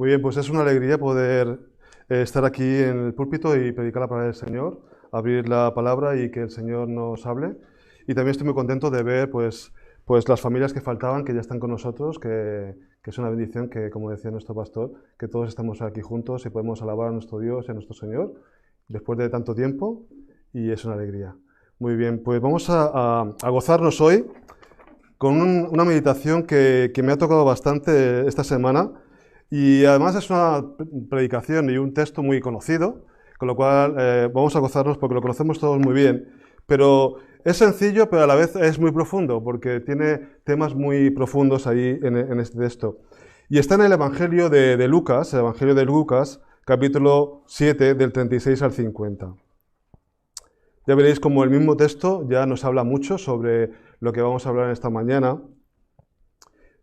Muy bien, pues es una alegría poder estar aquí en el púlpito y predicar la palabra del Señor, abrir la palabra y que el Señor nos hable. Y también estoy muy contento de ver pues las familias que faltaban, que ya están con nosotros, que es una bendición que, como decía nuestro pastor, que todos estamos aquí juntos y podemos alabar a nuestro Dios y a nuestro Señor después de tanto tiempo, y es una alegría. Muy bien, pues vamos a gozarnos hoy con una meditación que me ha tocado bastante esta semana. Y además es una predicación y un texto muy conocido, con lo cual vamos a gozarnos porque lo conocemos todos muy bien. Pero es sencillo, pero a la vez es muy profundo, porque tiene temas muy profundos ahí en este texto. Y está en el Evangelio de Lucas, el Evangelio de Lucas, capítulo 7, del 36 al 50. Ya veréis como el mismo texto ya nos habla mucho sobre lo que vamos a hablar en esta mañana.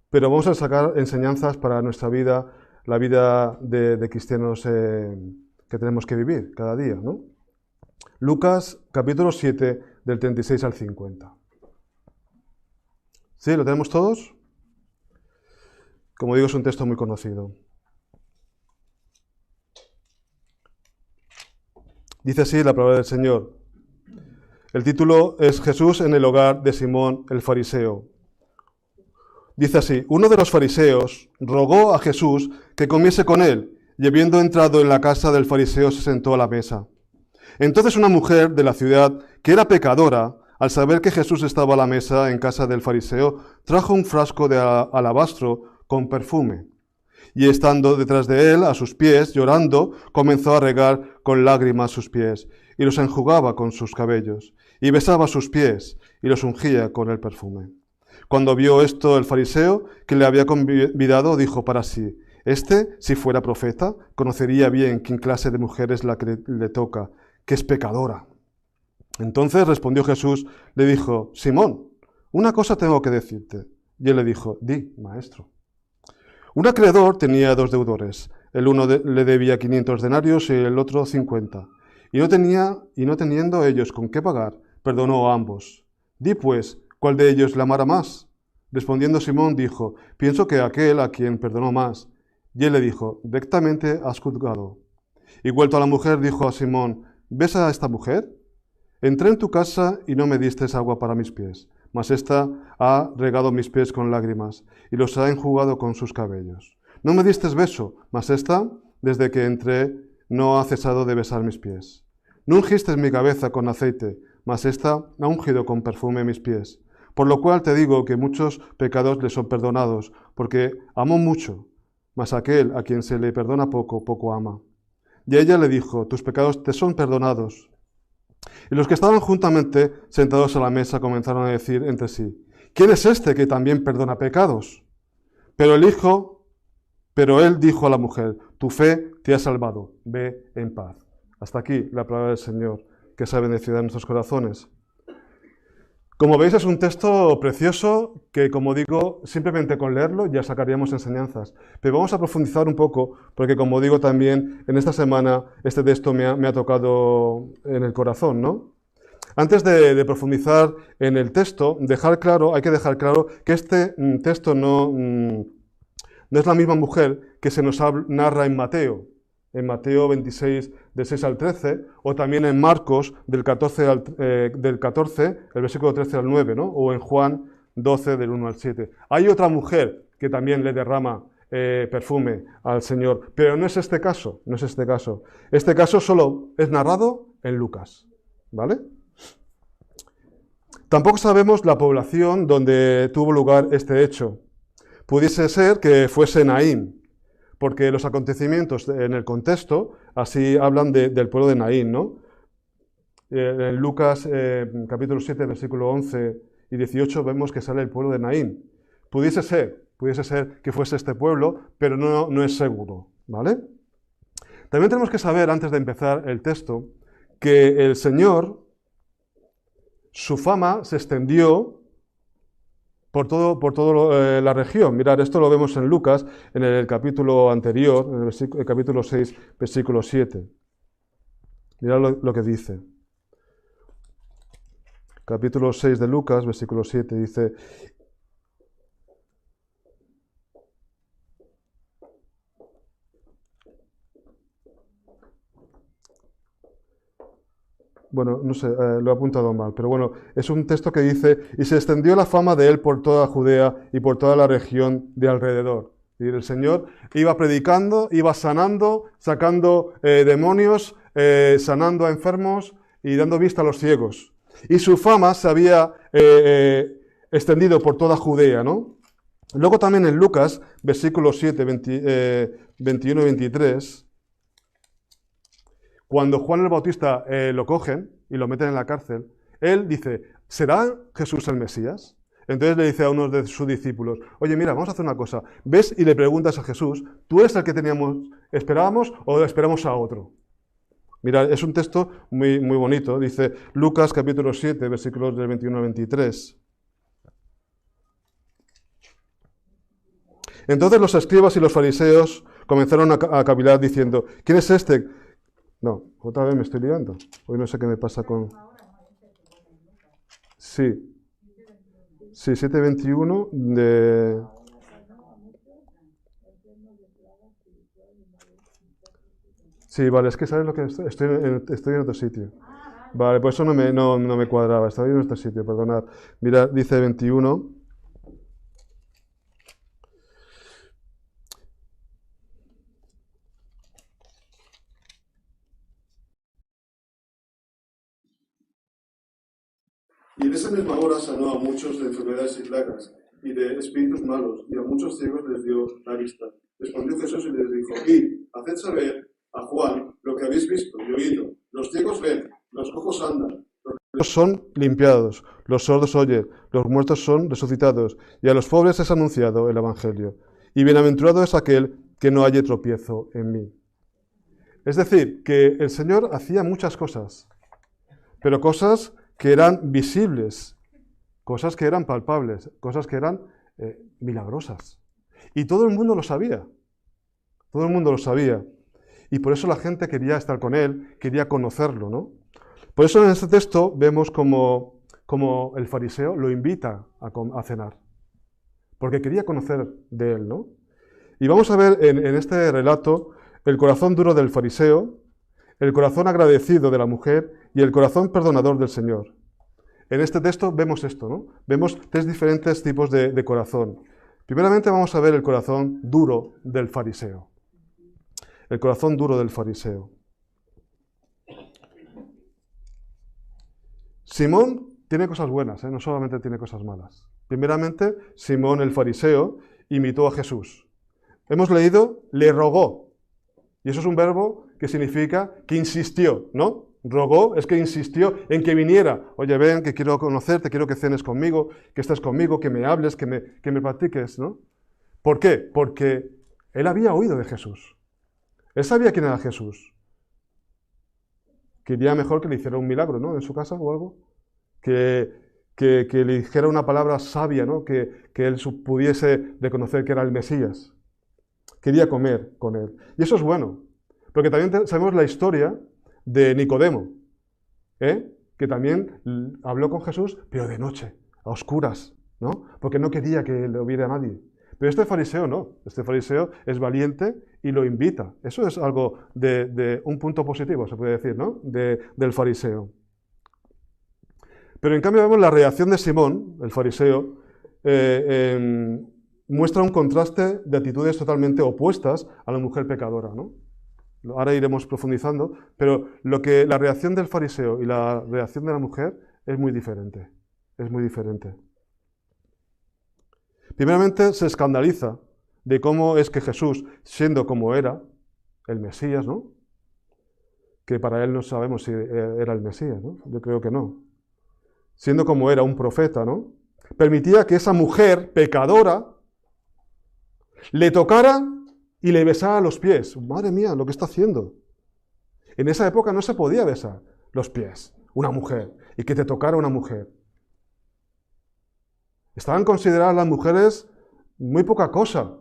Pero vamos a sacar enseñanzas para nuestra vida, la vida de cristianos que tenemos que vivir cada día, ¿no? Lucas, capítulo 7, del 36 al 50. ¿Sí? ¿Lo tenemos todos? Como digo, es un texto muy conocido. Dice así la palabra del Señor. El título es Jesús en el hogar de Simón el fariseo. Dice así: uno de los fariseos rogó a Jesús que comiese con él, y habiendo entrado en la casa del fariseo se sentó a la mesa. Entonces una mujer de la ciudad, que era pecadora, al saber que Jesús estaba a la mesa en casa del fariseo, trajo un frasco de alabastro con perfume. Y estando detrás de él, a sus pies, llorando, comenzó a regar con lágrimas sus pies, y los enjugaba con sus cabellos, y besaba sus pies, y los ungía con el perfume. Cuando vio esto el fariseo que le había convidado, dijo para sí: si fuera profeta, conocería bien qué clase de mujer es la que le toca, que es pecadora. Entonces respondió Jesús, le dijo: Simón, una cosa tengo que decirte. Y él le dijo: di, maestro. Un acreedor tenía dos deudores. El uno le debía 500 denarios y el otro 50. Y no teniendo ellos con qué pagar, perdonó a ambos. Di pues, ¿cuál de ellos le amará más? Respondiendo Simón dijo: pienso que aquel a quien perdonó más. Y él le dijo: rectamente has juzgado. Y vuelto a la mujer, dijo a Simón: ¿ves a esta mujer? Entré en tu casa y no me diste agua para mis pies, mas ésta ha regado mis pies con lágrimas y los ha enjugado con sus cabellos. No me diste beso, mas ésta, desde que entré, no ha cesado de besar mis pies. No ungiste mi cabeza con aceite, mas ésta ha ungido con perfume mis pies. Por lo cual te digo que muchos pecados le son perdonados, porque amó mucho, mas aquel a quien se le perdona poco, poco ama. Y ella le dijo: tus pecados te son perdonados. Y los que estaban juntamente sentados a la mesa comenzaron a decir entre sí: ¿quién es este que también perdona pecados? Pero él dijo a la mujer: tu fe te ha salvado, ve en paz. Hasta aquí la palabra del Señor, que sea bendecida en nuestros corazones. Como veis, es un texto precioso que, como digo, simplemente con leerlo ya sacaríamos enseñanzas. Pero vamos a profundizar un poco, porque como digo también, en esta semana este texto me ha tocado en el corazón, ¿no? Antes de profundizar en el texto, hay que dejar claro que este texto no es la misma mujer que se nos narra en Mateo 26, del 6 al 13, o también en Marcos del 14, el versículo 13 al 9, ¿no? O en Juan 12, del 1 al 7. Hay otra mujer que también le derrama perfume al Señor, pero no es este caso, no es este caso. Este caso solo es narrado en Lucas, ¿vale? Tampoco sabemos la población donde tuvo lugar este hecho. Pudiese ser que fuese Naín, porque los acontecimientos en el contexto así hablan del pueblo de Naín, ¿no? En Lucas capítulo 7, versículo 11 y 18 vemos que sale el pueblo de Naín. Pudiese ser que fuese este pueblo, pero no es seguro, ¿vale? También tenemos que saber, antes de empezar el texto, que el Señor, su fama se extendió por toda la región. Mirad, esto lo vemos en Lucas, en el capítulo anterior, en el capítulo 6, versículo 7. Mirad lo que dice. Capítulo 6 de Lucas, versículo 7, dice: Bueno, no sé, lo he apuntado mal, pero bueno, es un texto que dice, y se extendió la fama de él por toda Judea y por toda la región de alrededor. Y el Señor iba predicando, iba sanando, sacando demonios, sanando a enfermos y dando vista a los ciegos. Y su fama se había extendido por toda Judea, ¿no? Luego también en Lucas, versículos 7, 21 y 23, cuando Juan el Bautista lo cogen y lo meten en la cárcel, él dice, ¿será Jesús el Mesías? Entonces le dice a uno de sus discípulos, oye, mira, vamos a hacer una cosa. Ves y le preguntas a Jesús, ¿tú eres el que esperábamos o esperamos a otro? Mira, es un texto muy, muy bonito. Dice Lucas capítulo 7, versículos del 21 al 23. Entonces los escribas y los fariseos comenzaron a cavilar diciendo, ¿quién es este? No, otra vez me estoy liando. Hoy no sé qué me pasa con... Sí, sí, 7:21 de... Sí, vale, es que sabes lo que estoy en otro sitio. Vale, pues eso no me cuadraba, estaba en otro sitio, perdonad. Mira, dice 21. Y en esa misma hora sanó a muchos de enfermedades y plagas, y de espíritus malos, y a muchos ciegos les dio la vista. Respondió Jesús y les dijo, id, haced saber a Juan lo que habéis visto y oído. Los ciegos ven, los cojos andan, los son limpiados, los sordos oyen, los muertos son resucitados, y a los pobres es anunciado el Evangelio. Y bienaventurado es aquel que no halle tropiezo en mí. Es decir, que el Señor hacía muchas cosas, pero cosas que eran visibles, cosas que eran palpables, cosas que eran milagrosas. Y todo el mundo lo sabía, todo el mundo lo sabía. Y por eso la gente quería estar con él, quería conocerlo, ¿no? Por eso en este texto vemos como el fariseo lo invita a cenar, porque quería conocer de él, ¿no? Y vamos a ver en este relato el corazón duro del fariseo, el corazón agradecido de la mujer y el corazón perdonador del Señor. En este texto vemos esto, ¿no? Vemos tres diferentes tipos de corazón. Primeramente vamos a ver el corazón duro del fariseo. El corazón duro del fariseo. Simón tiene cosas buenas, no solamente tiene cosas malas. Primeramente, Simón el fariseo imitó a Jesús. Hemos leído, le rogó. Y eso es un verbo que significa que insistió, ¿no? Rogó es que insistió en que viniera. Oye, ven, que quiero conocerte, quiero que cenes conmigo, que estés conmigo, que me hables, que me practiques, ¿no? ¿Por qué? Porque él había oído de Jesús. Él sabía quién era Jesús. Quería mejor que le hiciera un milagro, ¿no? En su casa o algo. Que le dijera una palabra sabia, ¿no? Que él pudiese reconocer que era el Mesías. Quería comer con él. Y eso es bueno. Porque también sabemos la historia de Nicodemo, que también habló con Jesús, pero de noche, a oscuras, ¿no? Porque no quería que lo viera nadie. Pero este fariseo no, este fariseo es valiente y lo invita. Eso es algo de un punto positivo, se puede decir, ¿no? Del fariseo. Pero en cambio vemos la reacción de Simón, el fariseo, muestra un contraste de actitudes totalmente opuestas a la mujer pecadora, ¿no? Ahora iremos profundizando, pero la reacción del fariseo y la reacción de la mujer es muy diferente. Es muy diferente. Primeramente se escandaliza de cómo es que Jesús, siendo como era, el Mesías, ¿no? Que para él no sabemos si era el Mesías, ¿no? Yo creo que no. Siendo como era un profeta, ¿no? Permitía que esa mujer pecadora le tocara y le besara los pies. Madre mía, lo que está haciendo. En esa época no se podía besar los pies, una mujer, y que te tocara una mujer. Estaban consideradas las mujeres muy poca cosa.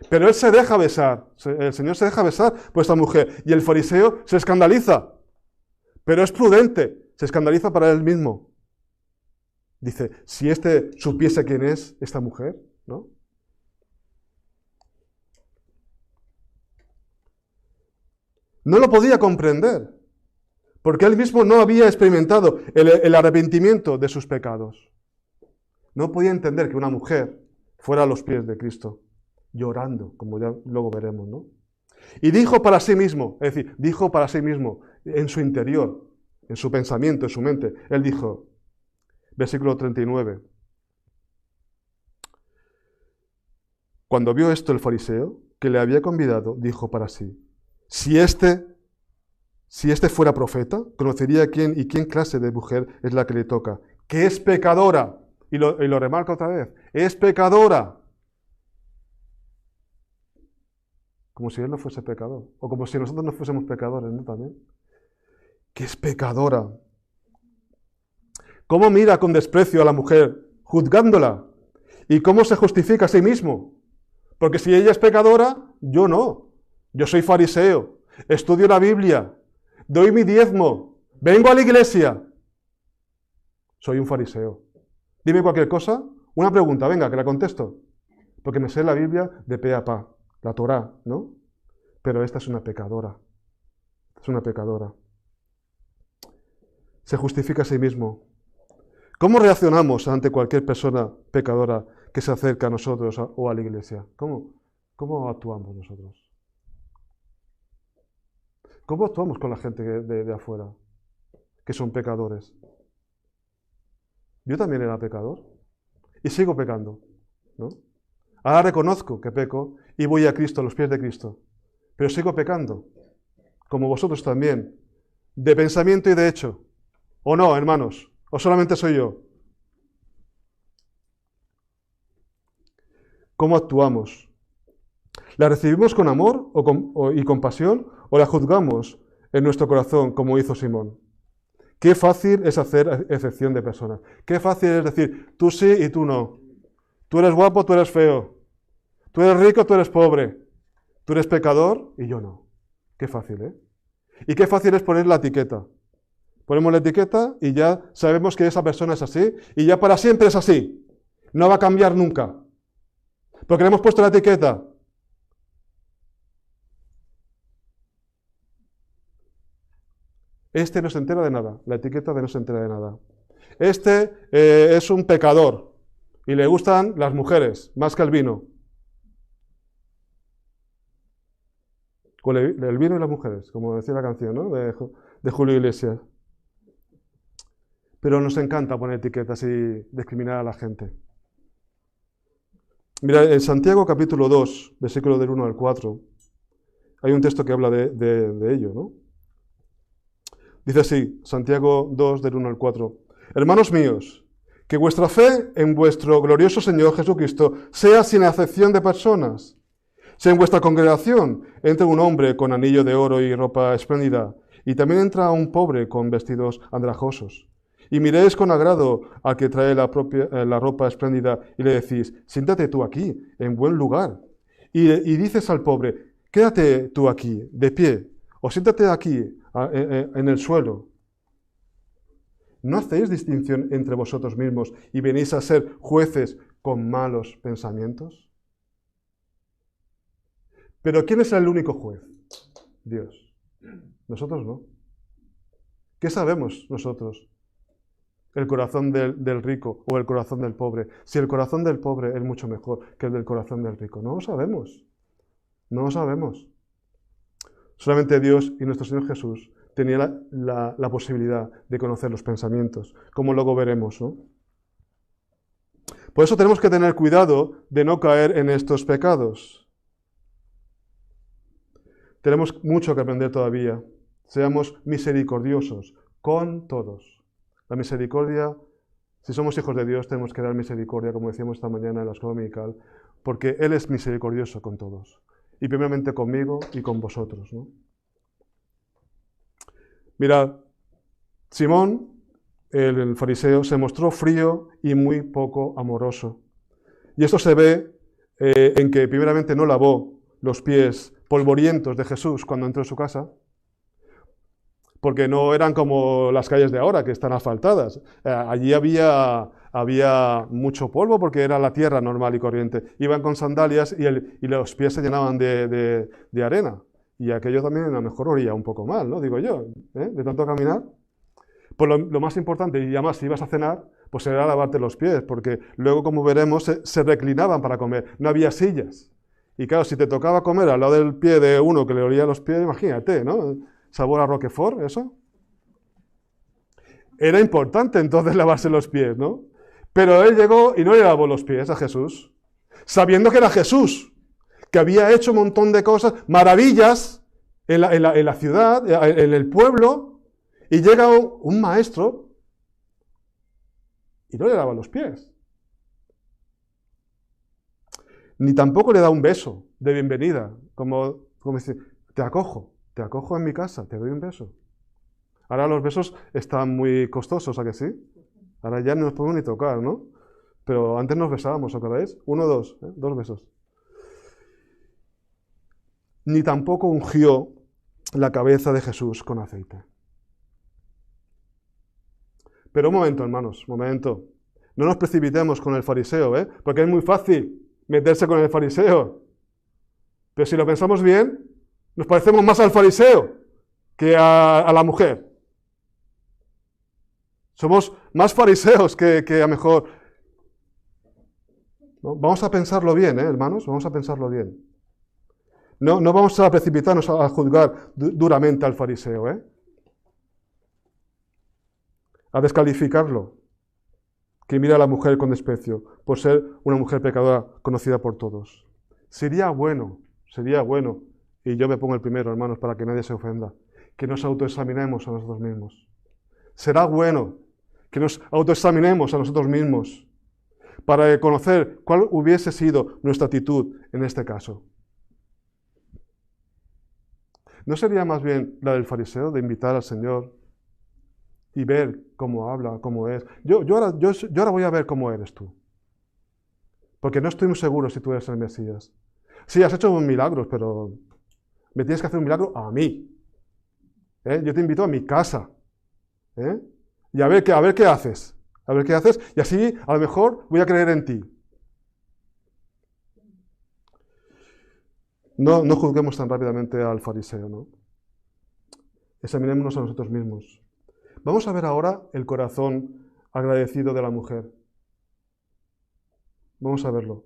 Pero él se deja besar, el Señor se deja besar por esta mujer. Y el fariseo se escandaliza, pero es prudente, se escandaliza para él mismo. Dice, si supiese quién es esta mujer, ¿no? No lo podía comprender, porque él mismo no había experimentado el arrepentimiento de sus pecados. No podía entender que una mujer fuera a los pies de Cristo, llorando, como ya luego veremos, ¿no? Y dijo para sí mismo, es decir, dijo para sí mismo, en su interior, en su pensamiento, en su mente, él dijo, versículo 39, cuando vio esto el fariseo, que le había convidado, dijo para sí, si este fuera profeta, conocería quién y qué clase de mujer es la que le toca, que es pecadora. Y lo remarca otra vez, es pecadora. Como si él no fuese pecador, o como si nosotros no fuésemos pecadores, ¿no? También. Que es pecadora. ¿Cómo mira con desprecio a la mujer, juzgándola? ¿Y cómo se justifica a sí mismo? Porque si ella es pecadora, yo no. Yo soy fariseo, estudio la Biblia, doy mi diezmo, vengo a la iglesia. Soy un fariseo. Dime cualquier cosa, una pregunta, venga, que la contesto. Porque me sé la Biblia de pe a pa, la Torá, ¿no? Pero esta es una pecadora. Es una pecadora. Se justifica a sí mismo. ¿Cómo reaccionamos ante cualquier persona pecadora que se acerca a nosotros o a la iglesia? ¿Cómo actuamos nosotros? ¿Cómo actuamos con la gente de afuera, que son pecadores? Yo también era pecador y sigo pecando, ¿no? Ahora reconozco que peco y voy a Cristo, a los pies de Cristo, pero sigo pecando, como vosotros también, de pensamiento y de hecho. ¿O no, hermanos? ¿O solamente soy yo? ¿Cómo actuamos? ¿La recibimos con amor y compasión o la juzgamos en nuestro corazón como hizo Simón? Qué fácil es hacer excepción de personas. Qué fácil es decir, tú sí y tú no. Tú eres guapo, tú eres feo. Tú eres rico, tú eres pobre. Tú eres pecador y yo no. Qué fácil, ¿eh? Y qué fácil es poner la etiqueta. Ponemos la etiqueta y ya sabemos que esa persona es así y ya para siempre es así. No va a cambiar nunca. Porque le hemos puesto la etiqueta. Este no se entera de nada, la etiqueta de no se entera de nada. Este es un pecador y le gustan las mujeres más que el vino. Con el vino y las mujeres, como decía la canción, ¿no? de Julio Iglesias. Pero nos encanta poner etiquetas y discriminar a la gente. Mira, en Santiago capítulo 2, versículo del 1 al 4, hay un texto que habla de ello, ¿no? Dice así, Santiago 2, del 1 al 4. Hermanos míos, que vuestra fe en vuestro glorioso Señor Jesucristo sea sin acepción de personas. Si en vuestra congregación entra un hombre con anillo de oro y ropa espléndida, y también entra un pobre con vestidos andrajosos, y miréis con agrado al que trae la ropa espléndida y le decís, siéntate tú aquí, en buen lugar. Y dices al pobre, quédate tú aquí, de pie, o siéntate aquí, en el suelo. ¿No hacéis distinción entre vosotros mismos y venís a ser jueces con malos pensamientos? Pero ¿quién es el único juez? Dios. Nosotros no. ¿Qué sabemos nosotros? El corazón del rico o el corazón del pobre. Si el corazón del pobre es mucho mejor que el del corazón del rico. No lo sabemos. No lo sabemos. Solamente Dios y nuestro Señor Jesús tenían la posibilidad de conocer los pensamientos, como luego veremos, ¿no? Por eso tenemos que tener cuidado de no caer en estos pecados. Tenemos mucho que aprender todavía. Seamos misericordiosos con todos. La misericordia, si somos hijos de Dios, tenemos que dar misericordia, como decíamos esta mañana en la escuela dominical, porque Él es misericordioso con todos. Y primeramente conmigo y con vosotros, ¿no? Mirad, Simón, el fariseo, se mostró frío y muy poco amoroso. Y esto se ve en que primeramente no lavó los pies polvorientos de Jesús cuando entró en su casa, porque no eran como las calles de ahora, que están asfaltadas. Allí había mucho polvo porque era la tierra normal y corriente. Iban con sandalias y los pies se llenaban de arena. Y aquello también a lo mejor olía un poco mal, ¿no? Digo yo, de tanto caminar. Pues lo más importante, y además si ibas a cenar, pues era lavarte los pies, porque luego, como veremos, se reclinaban para comer, no había sillas. Y claro, si te tocaba comer al lado del pie de uno que le olía los pies, imagínate, ¿no? Sabor a Roquefort, eso. Era importante entonces lavarse los pies, ¿no? Pero él llegó y no le lavó los pies a Jesús, sabiendo que era Jesús, que había hecho un montón de cosas, maravillas en la ciudad, en el pueblo, y llega un maestro y no le lava los pies. Ni tampoco le da un beso de bienvenida, como dice, te acojo en mi casa, te doy un beso. Ahora los besos están muy costosos, ¿a que sí? Ahora ya no nos podemos ni tocar, ¿no? Pero antes nos besábamos, ¿os acordáis? 1, 2, 2 besos. Ni tampoco ungió la cabeza de Jesús con aceite. Pero un momento, hermanos, un momento. No nos precipitemos con el fariseo, porque es muy fácil meterse con el fariseo. Pero si lo pensamos bien, nos parecemos más al fariseo que a la mujer. Somos más fariseos que a lo mejor. ¿No? Vamos a pensarlo bien, hermanos, vamos a pensarlo bien. No vamos a precipitarnos a juzgar duramente al fariseo, a descalificarlo, que mira a la mujer con desprecio, por ser una mujer pecadora conocida por todos. Sería bueno, y yo me pongo el primero, hermanos, para que nadie se ofenda, que nos autoexaminemos a nosotros mismos. Será bueno que nos autoexaminemos a nosotros mismos para conocer cuál hubiese sido nuestra actitud en este caso. ¿No sería más bien la del fariseo, de invitar al Señor y ver cómo habla, cómo es? Yo ahora voy a ver cómo eres tú. Porque no estoy muy seguro si tú eres el Mesías. Sí, has hecho milagros, pero me tienes que hacer un milagro a mí. Yo te invito a mi casa. Y a ver qué haces. A ver qué haces. Y así, a lo mejor, voy a creer en ti. No juzguemos tan rápidamente al fariseo, ¿no? Examinémonos a nosotros mismos. Vamos a ver ahora el corazón agradecido de la mujer. Vamos a verlo.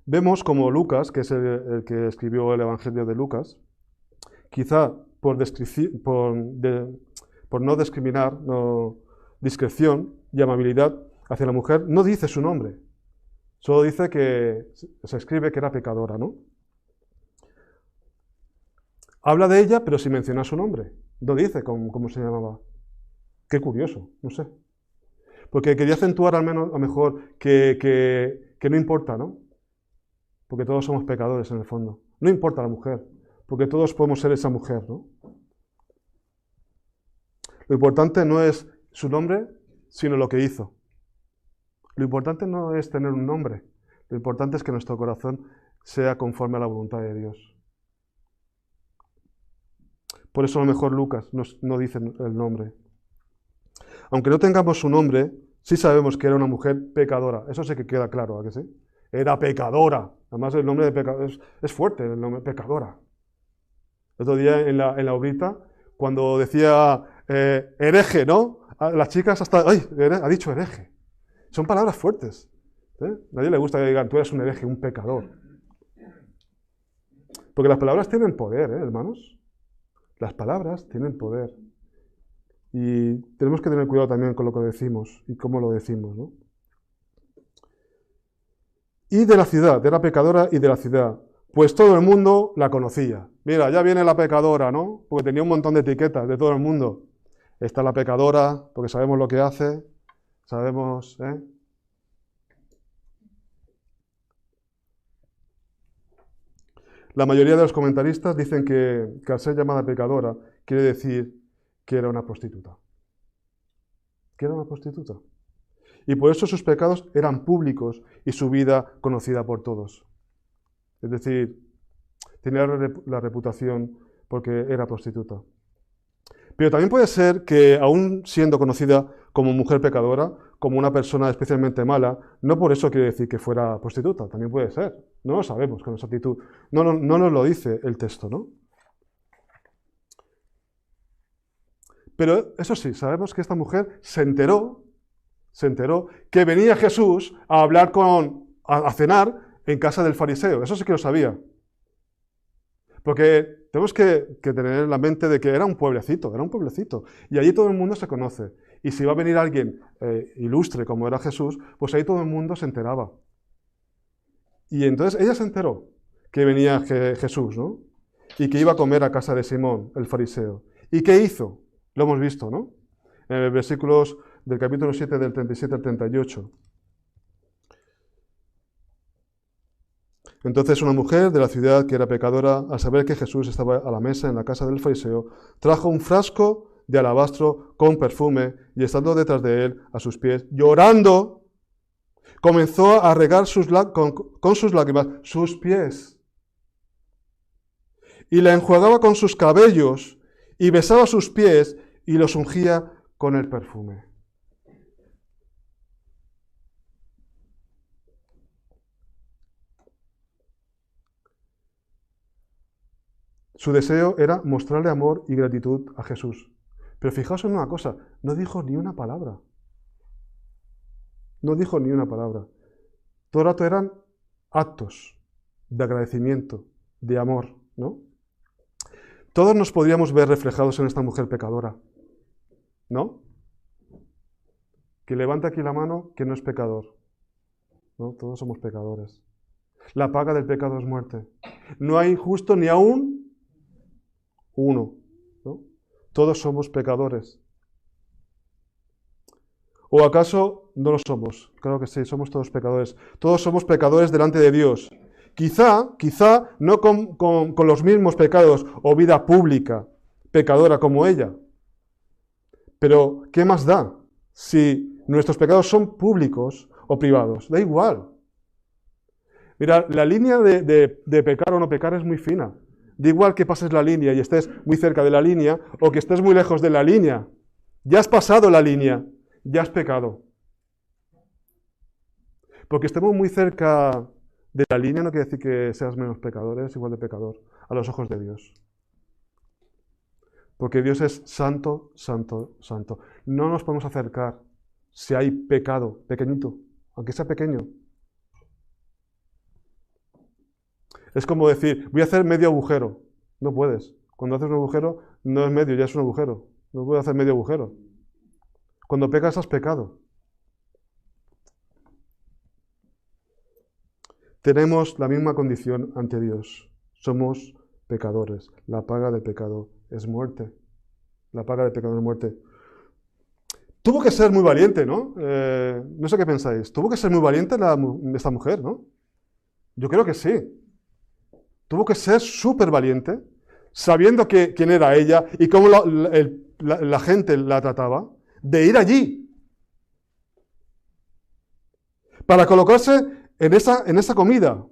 Vemos como Lucas, que es el que escribió el Evangelio de Lucas, quizá por no discriminar, discreción y amabilidad hacia la mujer, no dice su nombre. Solo dice que se escribe que era pecadora, ¿no? Habla de ella, pero sin mencionar su nombre. No dice cómo se llamaba. Qué curioso, no sé. Porque quería acentuar al menos, a lo mejor, que no importa, ¿no? Porque todos somos pecadores en el fondo. No importa la mujer, porque todos podemos ser esa mujer, ¿no? Lo importante no es su nombre, sino lo que hizo. Lo importante no es tener un nombre. Lo importante es que nuestro corazón sea conforme a la voluntad de Dios. Por eso a lo mejor Lucas no dice el nombre. Aunque no tengamos su nombre, sí sabemos que era una mujer pecadora. Eso sí que queda claro, ¿a que sí? Era pecadora. Además el nombre de pecadora es fuerte, el nombre pecadora. El otro día en la obrita, cuando decía hereje, ¿no? A las chicas hasta, ¡ay! Ha dicho hereje. Son palabras fuertes. A nadie le gusta que digan, tú eres un hereje, un pecador. Porque las palabras tienen poder, hermanos. Las palabras tienen poder. Y tenemos que tener cuidado también con lo que decimos y cómo lo decimos, ¿no? Y de la ciudad, era pecadora y de la ciudad. Pues todo el mundo la conocía. Mira, ya viene la pecadora, ¿no? Porque tenía un montón de etiquetas de todo el mundo. Está la pecadora, porque sabemos lo que hace, sabemos, La mayoría de los comentaristas dicen que al ser llamada pecadora quiere decir que era una prostituta. Que era una prostituta. Y por eso sus pecados eran públicos y su vida conocida por todos. Es decir, tenía la reputación porque era prostituta. Pero también puede ser que, aún siendo conocida como mujer pecadora, como una persona especialmente mala, no por eso quiere decir que fuera prostituta, también puede ser. No lo sabemos con esa actitud. No nos lo dice el texto, ¿no? Pero eso sí, sabemos que esta mujer se enteró que venía Jesús a hablar a cenar en casa del fariseo. Eso sí que lo sabía. Porque tenemos que tener en la mente de que era un pueblecito. Y allí todo el mundo se conoce. Y si va a venir alguien ilustre como era Jesús, pues ahí todo el mundo se enteraba. Y entonces ella se enteró que venía Jesús, ¿no? Y que iba a comer a casa de Simón, el fariseo. ¿Y qué hizo? Lo hemos visto, ¿no? En los versículos del capítulo 7, del 37 al 38. Entonces una mujer de la ciudad que era pecadora, al saber que Jesús estaba a la mesa en la casa del fariseo, trajo un frasco de alabastro con perfume y estando detrás de él, a sus pies, llorando, comenzó a regar con sus lágrimas sus pies. Y la enjuagaba con sus cabellos y besaba sus pies y los ungía con el perfume. Su deseo era mostrarle amor y gratitud a Jesús. Pero fijaos en una cosa, no dijo ni una palabra. No dijo ni una palabra. Todo el rato eran actos de agradecimiento, de amor, ¿no? Todos nos podríamos ver reflejados en esta mujer pecadora, ¿no? Que levanta aquí la mano, que no es pecador, ¿no? Todos somos pecadores. La paga del pecado es muerte. No hay justo ni aún uno, ¿no? Todos somos pecadores. ¿O acaso no lo somos? Claro que sí, somos todos pecadores. Todos somos pecadores delante de Dios. Quizá no con los mismos pecados o vida pública, pecadora como ella. Pero, ¿qué más da si nuestros pecados son públicos o privados? Da igual. Mira, la línea de pecar o no pecar es muy fina. Da igual que pases la línea y estés muy cerca de la línea o que estés muy lejos de la línea. Ya has pasado la línea, ya has pecado. Porque estemos muy cerca de la línea no quiere decir que seas menos pecador, eres igual de pecador a los ojos de Dios. Porque Dios es santo, santo, santo. No nos podemos acercar si hay pecado pequeñito, aunque sea pequeño. Es como decir, voy a hacer medio agujero. No puedes. Cuando haces un agujero, no es medio, ya es un agujero. No puedes hacer medio agujero. Cuando pecas, has pecado. Tenemos la misma condición ante Dios. Somos pecadores. La paga del pecado es muerte. La paga del pecado es muerte. Tuvo que ser muy valiente, ¿no? No sé qué pensáis. Tuvo que ser muy valiente esta mujer, ¿no? Yo creo que sí. Tuvo que ser súper valiente, sabiendo quién era ella y cómo la gente la trataba, de ir allí para colocarse en esa comida.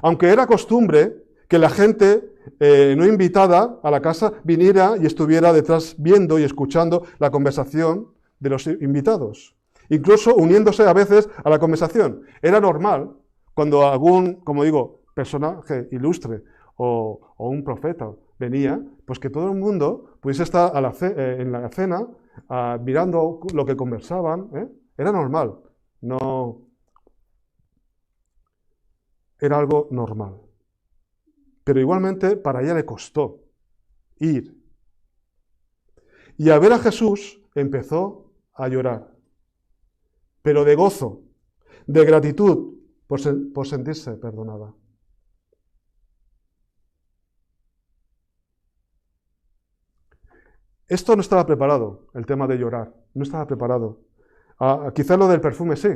Aunque era costumbre que la gente no invitada a la casa viniera y estuviera detrás viendo y escuchando la conversación de los invitados, incluso uniéndose a veces a la conversación. Era normal cuando algún, como digo, personaje ilustre o un profeta venía, pues que todo el mundo pudiese estar en la cena mirando lo que conversaban. Era normal, no era algo normal. Pero igualmente para ella le costó ir. Y al ver a Jesús empezó a llorar, pero de gozo, de gratitud por sentirse perdonada. Esto no estaba preparado, el tema de llorar, no estaba preparado. Quizás lo del perfume sí,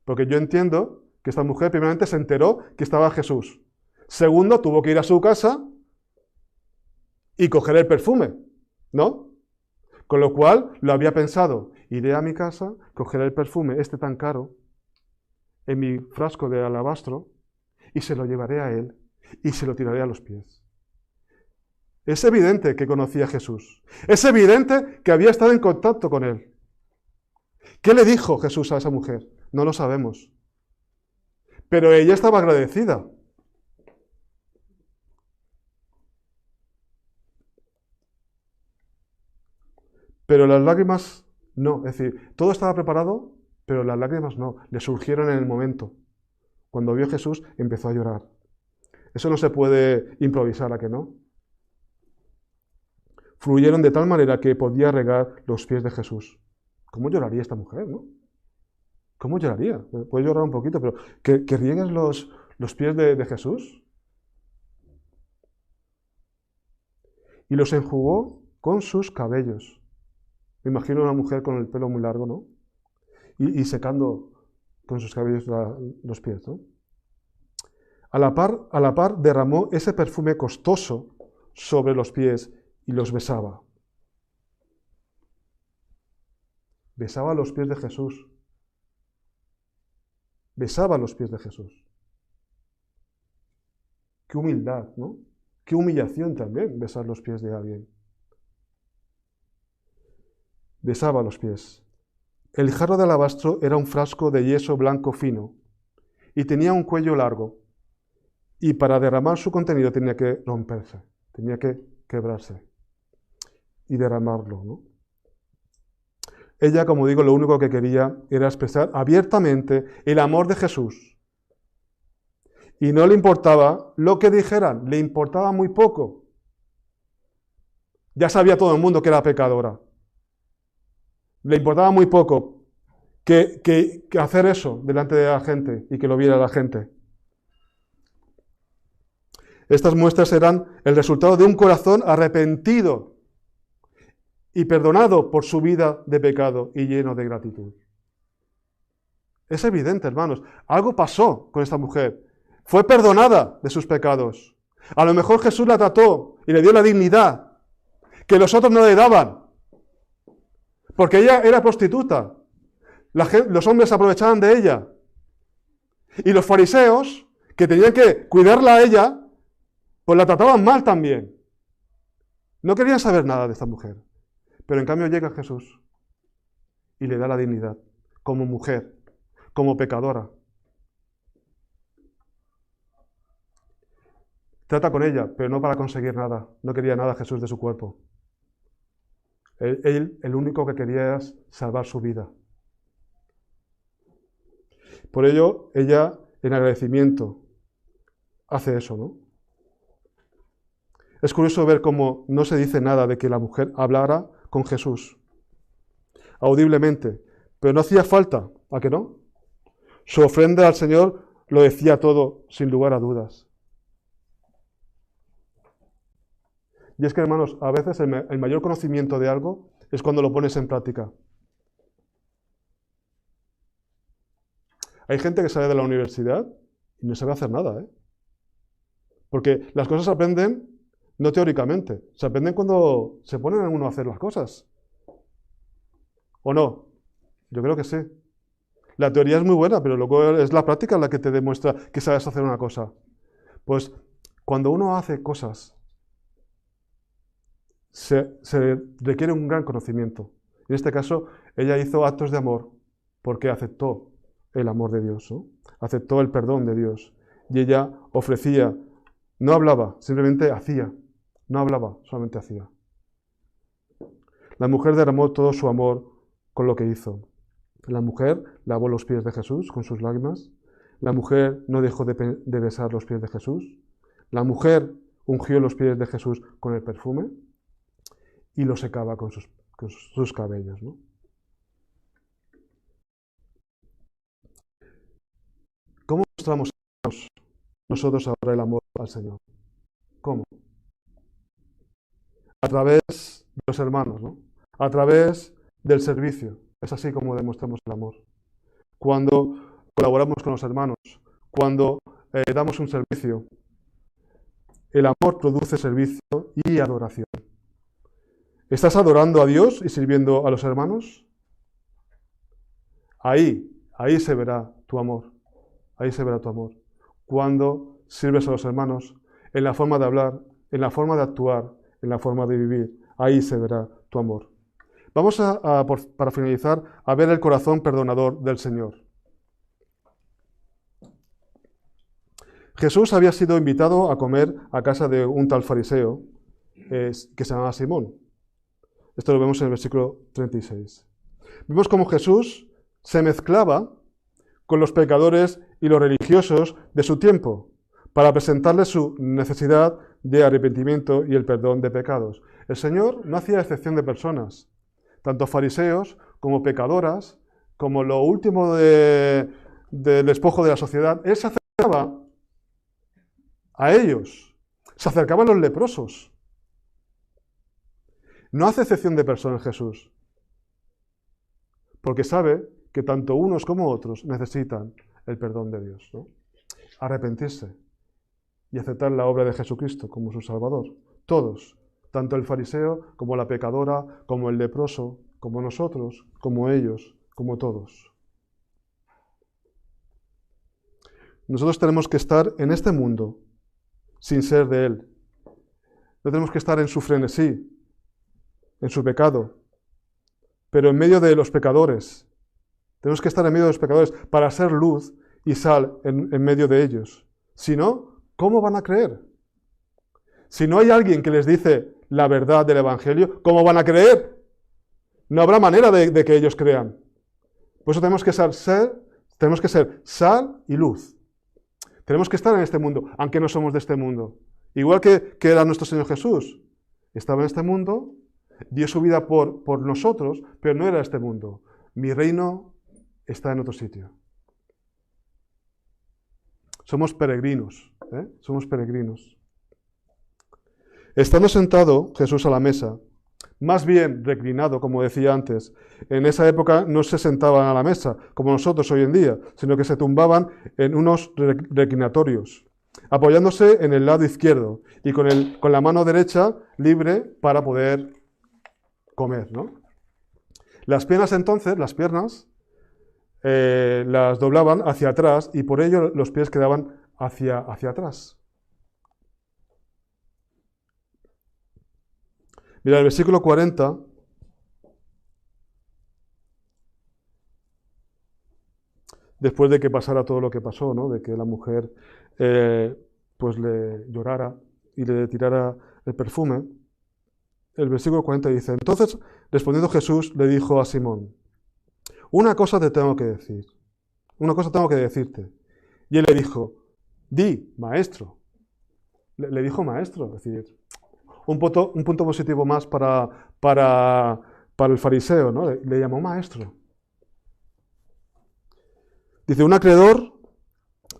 porque yo entiendo que esta mujer primeramente se enteró que estaba Jesús. Segundo, tuvo que ir a su casa y coger el perfume, ¿no? Con lo cual lo había pensado, iré a mi casa, cogeré el perfume, este tan caro, en mi frasco de alabastro, y se lo llevaré a él, y se lo tiraré a los pies. Es evidente que conocía a Jesús. Es evidente que había estado en contacto con él. ¿Qué le dijo Jesús a esa mujer? No lo sabemos. Pero ella estaba agradecida. Pero las lágrimas no. Es decir, todo estaba preparado, pero las lágrimas no. Le surgieron en el momento. Cuando vio a Jesús, empezó a llorar. Eso no se puede improvisar, ¿a que no? Fluyeron de tal manera que podía regar los pies de Jesús. ¿Cómo lloraría esta mujer, no? ¿Cómo lloraría? Puede llorar un poquito, pero que riegues los pies de Jesús. Y los enjugó con sus cabellos. Me imagino a una mujer con el pelo muy largo, ¿no? Y secando con sus cabellos los pies, ¿no? A la par derramó ese perfume costoso sobre los pies y los besaba. Besaba los pies de Jesús. Besaba los pies de Jesús. Qué humildad, ¿no? Qué humillación también besar los pies de alguien. Besaba los pies. El jarro de alabastro era un frasco de yeso blanco fino y tenía un cuello largo. Y para derramar su contenido tenía que romperse, tenía que quebrarse y derramarlo, ¿no? Ella, como digo, lo único que quería era expresar abiertamente el amor de Jesús. Y no le importaba lo que dijeran, le importaba muy poco. Ya sabía todo el mundo que era pecadora. Le importaba muy poco que hacer eso delante de la gente y que lo viera la gente. Estas muestras eran el resultado de un corazón arrepentido y perdonado por su vida de pecado y lleno de gratitud. Es evidente, hermanos, algo pasó con esta mujer. Fue perdonada de sus pecados. A lo mejor Jesús la trató y le dio la dignidad que los otros no le daban. Porque ella era prostituta. Los hombres se aprovechaban de ella. Y los fariseos, que tenían que cuidarla a ella, pues la trataban mal también. No querían saber nada de esta mujer. Pero en cambio llega Jesús y le da la dignidad, como mujer, como pecadora. Trata con ella, pero no para conseguir nada. No quería nada Jesús de su cuerpo. Él el único que quería es salvar su vida. Por ello, ella, en agradecimiento, hace eso, ¿no? Es curioso ver cómo no se dice nada de que la mujer hablara con Jesús, audiblemente, pero no hacía falta, ¿a que no? Su ofrenda al Señor lo decía todo, sin lugar a dudas. Y es que, hermanos, a veces el mayor conocimiento de algo es cuando lo pones en práctica. Hay gente que sale de la universidad y no sabe hacer nada, ¿eh? Porque las cosas se aprenden no teóricamente, se aprenden cuando se ponen a uno a hacer las cosas. ¿O no? Yo creo que sí. La teoría es muy buena, pero luego es la práctica la que te demuestra que sabes hacer una cosa. Pues cuando uno hace cosas, se requiere un gran conocimiento. En este caso, ella hizo actos de amor porque aceptó el amor de Dios, ¿no? Aceptó el perdón de Dios. Y ella ofrecía, no hablaba, simplemente hacía. No hablaba, solamente hacía. La mujer derramó todo su amor con lo que hizo. La mujer lavó los pies de Jesús con sus lágrimas. La mujer no dejó de besar los pies de Jesús. La mujer ungió los pies de Jesús con el perfume y lo secaba con sus cabellos, ¿no? ¿Cómo mostramos nosotros ahora el amor al Señor? ¿Cómo? A través de los hermanos, ¿no? A través del servicio. Es así como demostramos el amor. Cuando colaboramos con los hermanos, cuando damos un servicio, el amor produce servicio y adoración. ¿Estás adorando a Dios y sirviendo a los hermanos? Ahí se verá tu amor. Ahí se verá tu amor. Cuando sirves a los hermanos, en la forma de hablar, en la forma de actuar, en la forma de vivir, ahí se verá tu amor. Vamos para finalizar, a ver el corazón perdonador del Señor. Jesús había sido invitado a comer a casa de un tal fariseo que se llamaba Simón. Esto lo vemos en el versículo 36. Vemos cómo Jesús se mezclaba con los pecadores y los religiosos de su tiempo para presentarles su necesidad de arrepentimiento y el perdón de pecados. El Señor no hacía excepción de personas, tanto fariseos como pecadoras, como lo último del despojo de la sociedad. Él se acercaba a ellos, se acercaba a los leprosos. No hace excepción de personas Jesús, porque sabe que tanto unos como otros necesitan el perdón de Dios, ¿no? Arrepentirse y aceptar la obra de Jesucristo como su Salvador. Todos, tanto el fariseo como la pecadora, como el leproso, como nosotros, como ellos, como todos. Nosotros tenemos que estar en este mundo sin ser de él. No tenemos que estar en su frenesí, en su pecado, pero en medio de los pecadores. Tenemos que estar en medio de los pecadores para ser luz y sal en medio de ellos. Si no, ¿cómo van a creer? Si no hay alguien que les dice la verdad del Evangelio, ¿cómo van a creer? No habrá manera de que ellos crean. Por eso tenemos que ser sal y luz. Tenemos que estar en este mundo, aunque no somos de este mundo. Igual que era nuestro Señor Jesús. Estaba en este mundo, dio su vida por nosotros, pero no era este mundo. Mi reino está en otro sitio. Somos peregrinos, somos peregrinos. Estando sentado Jesús a la mesa, más bien reclinado, como decía antes, en esa época no se sentaban a la mesa, como nosotros hoy en día, sino que se tumbaban en unos reclinatorios, apoyándose en el lado izquierdo y con la mano derecha libre para poder comer, ¿no? Las piernas entonces, las doblaban hacia atrás y por ello los pies quedaban hacia atrás. Mira, el versículo 40 después de que pasara todo lo que pasó, ¿no? De que la mujer pues le llorara y le tirara el perfume, el versículo 40 dice: entonces, respondiendo Jesús, le dijo a Simón: una cosa te tengo que decir, una cosa tengo que decirte. Y él le dijo: di, maestro. Le dijo maestro, es decir, un punto positivo más para el fariseo, ¿no? Le llamó maestro. Dice: un acreedor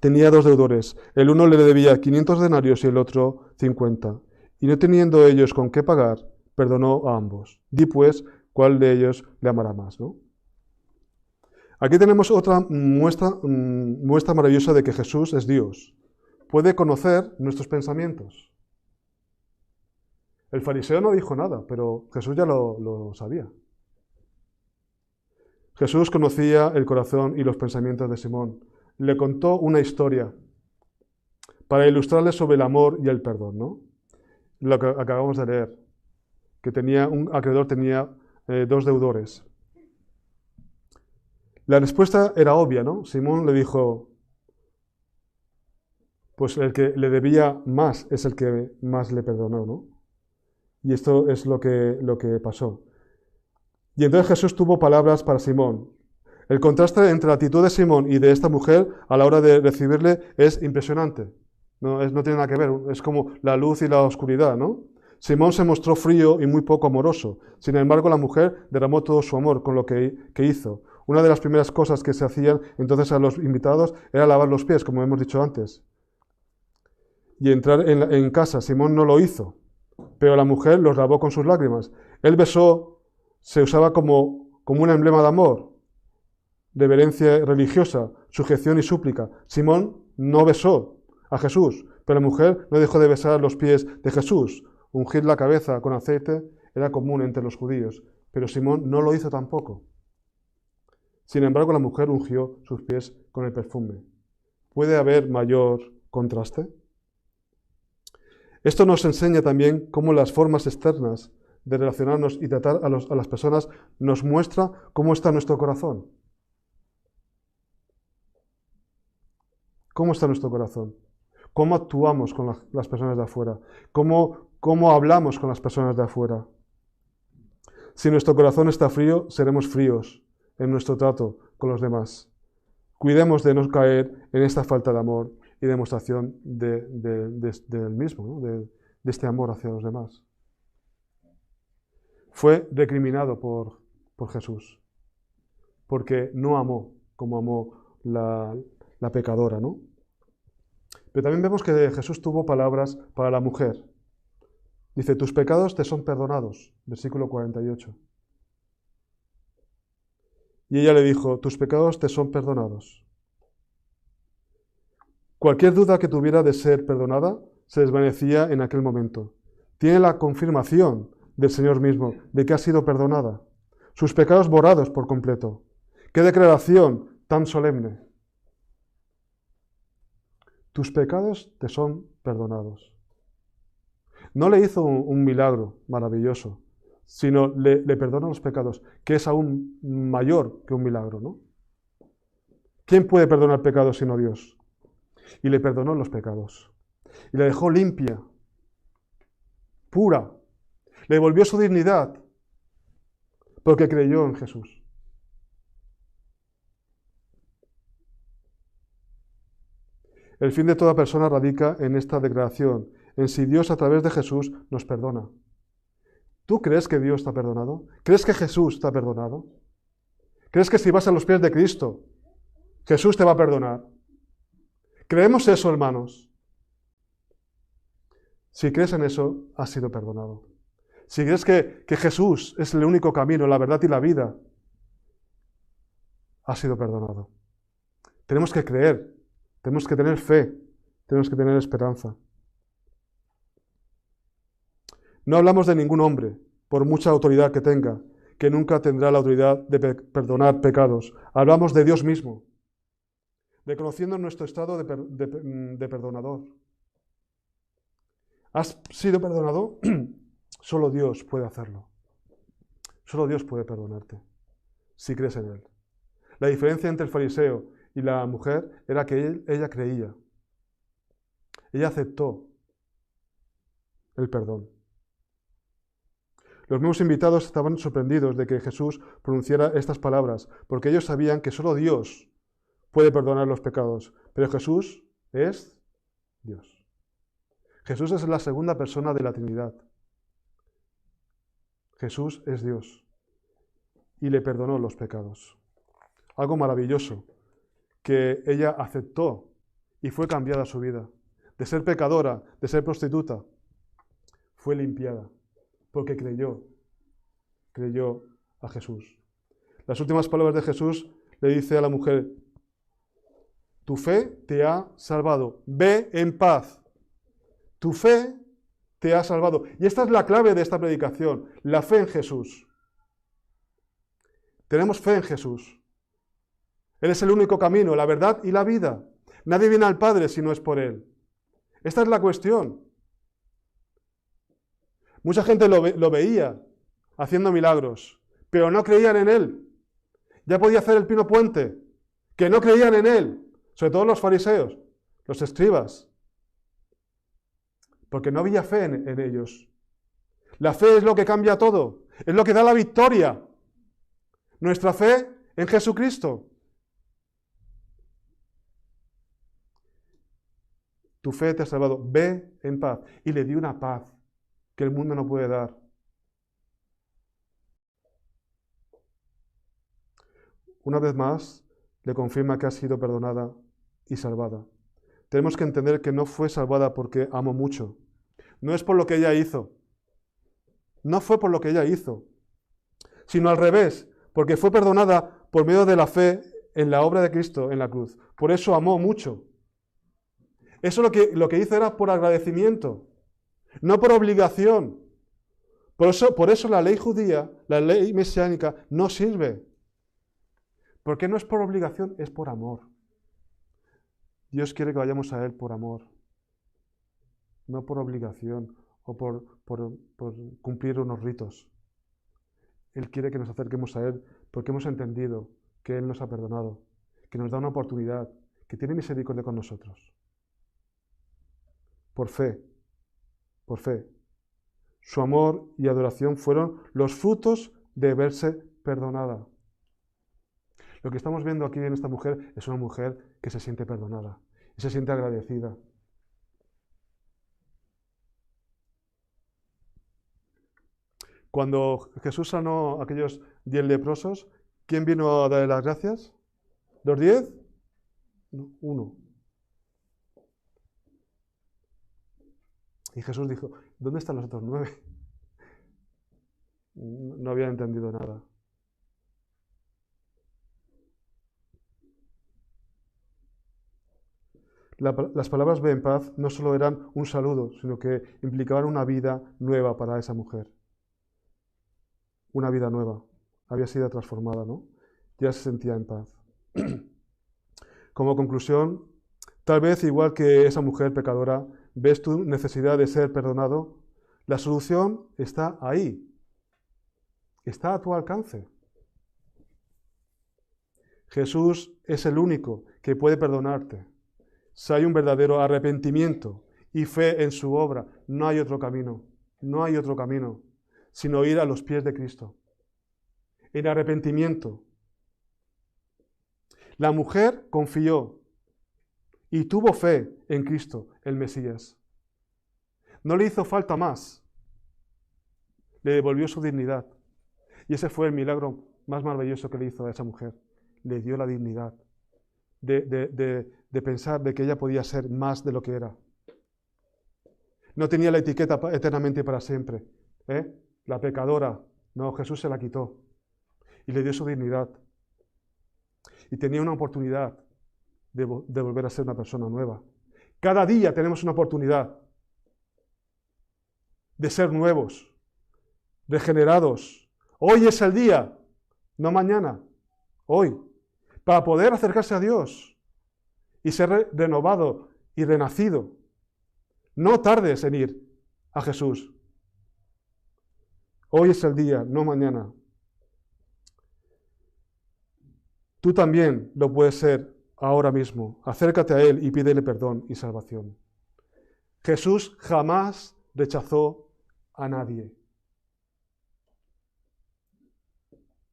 tenía 2 deudores. El uno le debía 500 denarios y el otro 50. Y no teniendo ellos con qué pagar, perdonó a ambos. Di pues, ¿cuál de ellos le amará más?, ¿no? Aquí tenemos otra muestra maravillosa de que Jesús es Dios. Puede conocer nuestros pensamientos. El fariseo no dijo nada, pero Jesús ya lo sabía. Jesús conocía el corazón y los pensamientos de Simón. Le contó una historia para ilustrarle sobre el amor y el perdón, ¿no? Lo que acabamos de leer, que un acreedor tenía 2 deudores. La respuesta era obvia, ¿no? Simón le dijo: pues el que le debía más es el que más le perdonó, ¿no? Y esto es lo que pasó. Y entonces Jesús tuvo palabras para Simón. El contraste entre la actitud de Simón y de esta mujer a la hora de recibirle es impresionante. No tiene nada que ver, es como la luz y la oscuridad, ¿no? Simón se mostró frío y muy poco amoroso. Sin embargo, la mujer derramó todo su amor con lo que hizo. Una de las primeras cosas que se hacían entonces a los invitados era lavar los pies, como hemos dicho antes. Y entrar en casa. Simón no lo hizo, pero la mujer los lavó con sus lágrimas. El beso se usaba como un emblema de amor, reverencia religiosa, sujeción y súplica. Simón no besó a Jesús, pero la mujer no dejó de besar los pies de Jesús. Ungir la cabeza con aceite era común entre los judíos, pero Simón no lo hizo tampoco. Sin embargo, la mujer ungió sus pies con el perfume. ¿Puede haber mayor contraste? Esto nos enseña también cómo las formas externas de relacionarnos y tratar a las personas nos muestra cómo está nuestro corazón. ¿Cómo está nuestro corazón? ¿Cómo actuamos con las personas de afuera? ¿Cómo hablamos con las personas de afuera? Si nuestro corazón está frío, seremos fríos en nuestro trato con los demás. Cuidemos de no caer en esta falta de amor y demostración del mismo, ¿no? de este amor hacia los demás. Fue recriminado por Jesús, porque no amó como amó la pecadora, ¿no? Pero también vemos que Jesús tuvo palabras para la mujer. Dice, tus pecados te son perdonados, versículo 48. Y ella le dijo, tus pecados te son perdonados. Cualquier duda que tuviera de ser perdonada se desvanecía en aquel momento. Tiene la confirmación del Señor mismo de que ha sido perdonada. Sus pecados borrados por completo. ¡Qué declaración tan solemne! Tus pecados te son perdonados. No le hizo un milagro maravilloso, sino le perdona los pecados, que es aún mayor que un milagro, ¿no? ¿Quién puede perdonar pecados sino Dios? Y le perdonó los pecados. Y la dejó limpia, pura. Le devolvió su dignidad, porque creyó en Jesús. El fin de toda persona radica en esta declaración, en si Dios a través de Jesús nos perdona. ¿Tú crees que Dios está perdonado? ¿Crees que Jesús está perdonado? ¿Crees que si vas a los pies de Cristo, Jesús te va a perdonar? ¿Creemos eso, hermanos? Si crees en eso, has sido perdonado. Si crees que Jesús es el único camino, la verdad y la vida, has sido perdonado. Tenemos que creer, tenemos que tener fe, tenemos que tener esperanza. No hablamos de ningún hombre, por mucha autoridad que tenga, que nunca tendrá la autoridad de perdonar pecados. Hablamos de Dios mismo, reconociendo nuestro estado de perdonador. ¿Has sido perdonado? Solo Dios puede hacerlo. Solo Dios puede perdonarte, si crees en Él. La diferencia entre el fariseo y la mujer era que ella creía. Ella aceptó el perdón. Los nuevos invitados estaban sorprendidos de que Jesús pronunciara estas palabras, porque ellos sabían que solo Dios puede perdonar los pecados, pero Jesús es Dios. Jesús es la segunda persona de la Trinidad. Jesús es Dios y le perdonó los pecados. Algo maravilloso, que ella aceptó y fue cambiada su vida. De ser pecadora, de ser prostituta, fue limpiada, porque creyó a Jesús. Las últimas palabras de Jesús le dice a la mujer, tu fe te ha salvado, ve en paz. Tu fe te ha salvado. Y esta es la clave de esta predicación, la fe en Jesús. Tenemos fe en Jesús. Él es el único camino, la verdad y la vida. Nadie viene al Padre si no es por Él. Esta es la cuestión. Mucha gente lo veía haciendo milagros, pero no creían en Él. Ya podía hacer el pino puente, que no creían en Él, sobre todo los fariseos, los escribas, porque no había fe en ellos. La fe es lo que cambia todo, es lo que da la victoria. Nuestra fe en Jesucristo. Tu fe te ha salvado, ve en paz. Y le dio una paz que el mundo no puede dar. Una vez más, le confirma que ha sido perdonada y salvada. Tenemos que entender que no fue salvada porque amó mucho. No es por lo que ella hizo. No fue por lo que ella hizo, sino al revés, porque fue perdonada por medio de la fe en la obra de Cristo en la cruz. Por eso amó mucho. Eso lo que hizo era por agradecimiento, no por obligación. Por eso la ley judía, la ley mesiánica, no sirve. Porque no es por obligación, es por amor. Dios quiere que vayamos a Él por amor, no por obligación o por cumplir unos ritos. Él quiere que nos acerquemos a Él porque hemos entendido que Él nos ha perdonado, que nos da una oportunidad, que tiene misericordia con nosotros. Por fe, por fe. Su amor y adoración fueron los frutos de verse perdonada. Lo que estamos viendo aquí en esta mujer es una mujer que se siente perdonada y se siente agradecida. Cuando Jesús sanó a aquellos 10 leprosos, ¿quién vino a darle las gracias? ¿Los 10? No, uno. Y Jesús dijo, ¿dónde están los otros 9? No había entendido nada. Las palabras "ve en paz" no solo eran un saludo, sino que implicaban una vida nueva para esa mujer. Una vida nueva. Había sido transformada, ¿no? Ya se sentía en paz. Como conclusión, tal vez igual que esa mujer pecadora, ves tu necesidad de ser perdonado. La solución está ahí. Está a tu alcance. Jesús es el único que puede perdonarte. Si hay un verdadero arrepentimiento y fe en su obra, no hay otro camino. No hay otro camino, sino ir a los pies de Cristo. En arrepentimiento. La mujer confió y tuvo fe en Cristo, el Mesías. No le hizo falta más. Le devolvió su dignidad. Y ese fue el milagro más maravilloso que le hizo a esa mujer. Le dio la dignidad de pensar de que ella podía ser más de lo que era. No tenía la etiqueta eternamente y para siempre. La pecadora. No, Jesús se la quitó. Y le dio su dignidad. Y tenía una oportunidad de volver a ser una persona nueva. Cada día tenemos una oportunidad de ser nuevos, regenerados. Hoy es el día, no mañana, hoy, para poder acercarse a Dios y ser renovado y renacido. No tardes en ir a Jesús. Hoy es el día, no mañana. Tú también lo puedes ser ahora mismo. Acércate a Él y pídele perdón y salvación. Jesús jamás rechazó a nadie.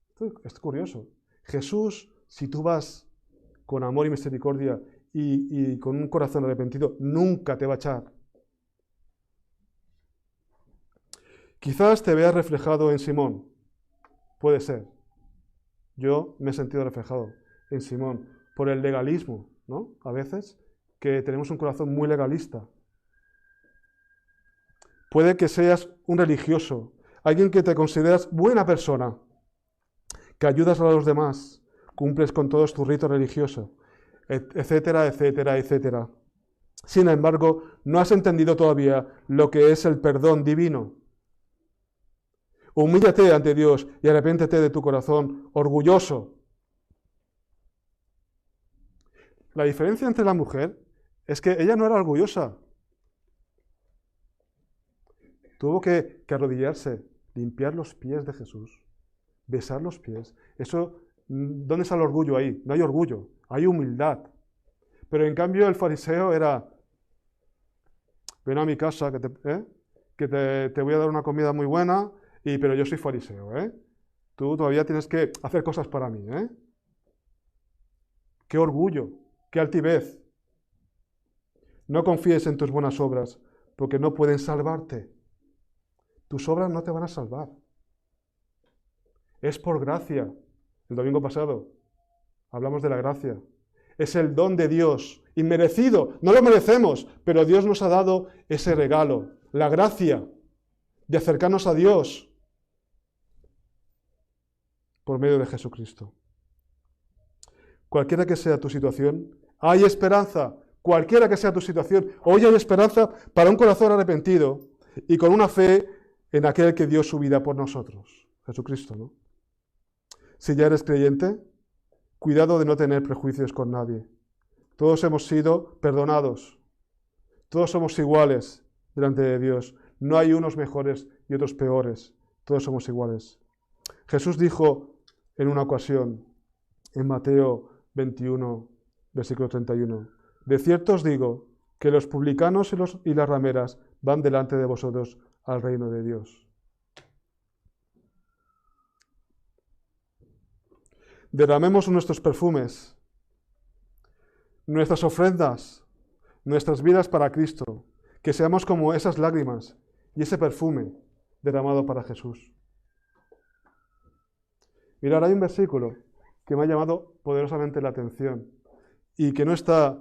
Esto es curioso. Jesús, si tú vas con amor y misericordia y con un corazón arrepentido, nunca te va a echar. Quizás te veas reflejado en Simón. Puede ser. Yo me he sentido reflejado en Simón por el legalismo, ¿no? A veces que tenemos un corazón muy legalista. Puede que seas un religioso, alguien que te consideras buena persona, que ayudas a los demás, cumples con todos tus ritos religiosos, etcétera, etcétera, etcétera. Sin embargo, no has entendido todavía lo que es el perdón divino. Humíllate ante Dios y arrepéntete de tu corazón orgulloso. La diferencia entre la mujer es que ella no era orgullosa. Tuvo que arrodillarse, limpiar los pies de Jesús, besar los pies. Eso, ¿dónde está el orgullo ahí? No hay orgullo, hay humildad. Pero en cambio el fariseo era, ven a mi casa que te voy a dar una comida muy buena, pero yo soy fariseo, Tú todavía tienes que hacer cosas para mí, Qué orgullo, qué altivez. No confíes en tus buenas obras, porque no pueden salvarte. Tus obras no te van a salvar. Es por gracia. El domingo pasado hablamos de la gracia. Es el don de Dios, inmerecido. No lo merecemos, pero Dios nos ha dado ese regalo, la gracia de acercarnos a Dios por medio de Jesucristo. Cualquiera que sea tu situación, hay esperanza. Cualquiera que sea tu situación, hoy hay esperanza para un corazón arrepentido y con una fe en aquel que dio su vida por nosotros, Jesucristo, ¿no? Si ya eres creyente, cuidado de no tener prejuicios con nadie. Todos hemos sido perdonados. Todos somos iguales delante de Dios. No hay unos mejores y otros peores. Todos somos iguales. Jesús dijo en una ocasión, en Mateo 21, versículo 31, de cierto os digo que los publicanos y las rameras van delante de vosotros al reino de Dios. derramemos nuestros perfumes, nuestras ofrendas, nuestras vidas para Cristo, que seamos como esas lágrimas y ese perfume derramado para Jesús. Mirad, hay un versículo que me ha llamado poderosamente la atención y que no está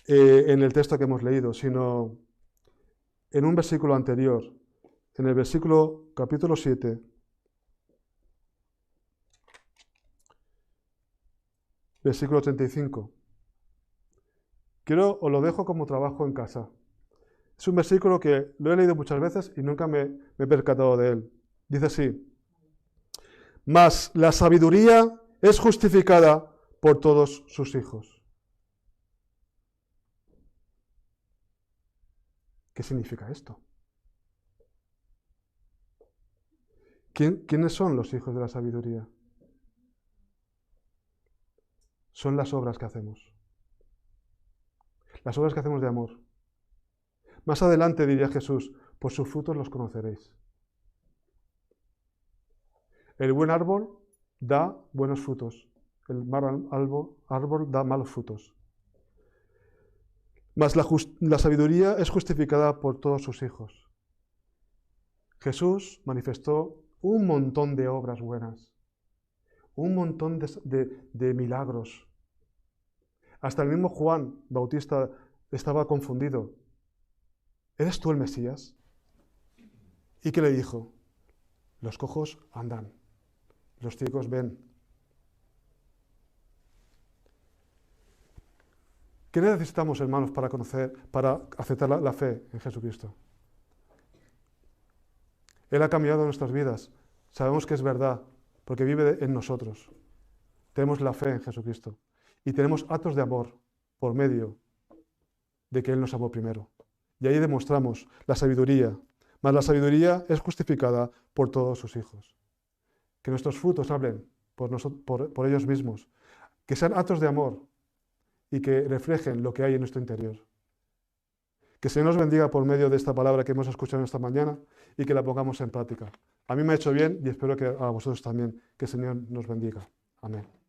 en el texto que hemos leído, sino en un versículo anterior, en el versículo capítulo 7, versículo 35. Os lo dejo como trabajo en casa. Es un versículo que lo he leído muchas veces y nunca me he percatado de él. Dice así: mas la sabiduría es justificada por todos sus hijos. ¿Qué significa esto? ¿Quiénes son los hijos de la sabiduría? Son las obras que hacemos. Las obras que hacemos de amor. Más adelante diría Jesús: por sus frutos los conoceréis. El buen árbol da buenos frutos. El mal árbol da malos frutos. Mas la sabiduría es justificada por todos sus hijos. Jesús manifestó un montón de obras buenas, un montón de milagros. Hasta el mismo Juan Bautista estaba confundido. ¿Eres tú el Mesías? ¿Y qué le dijo? Los cojos andan, los ciegos ven. ¿Qué necesitamos, hermanos, para aceptar la fe en Jesucristo? Él ha cambiado nuestras vidas. Sabemos que es verdad, porque vive en nosotros. Tenemos la fe en Jesucristo. Y tenemos actos de amor por medio de que Él nos amó primero. Y ahí demostramos la sabiduría. Mas la sabiduría es justificada por todos sus hijos. Que nuestros frutos hablen por ellos mismos. Que sean actos de amor y que reflejen lo que hay en nuestro interior. Que el Señor nos bendiga por medio de esta palabra que hemos escuchado esta mañana y que la pongamos en práctica. A mí me ha hecho bien y espero que a vosotros también. Que el Señor nos bendiga. Amén.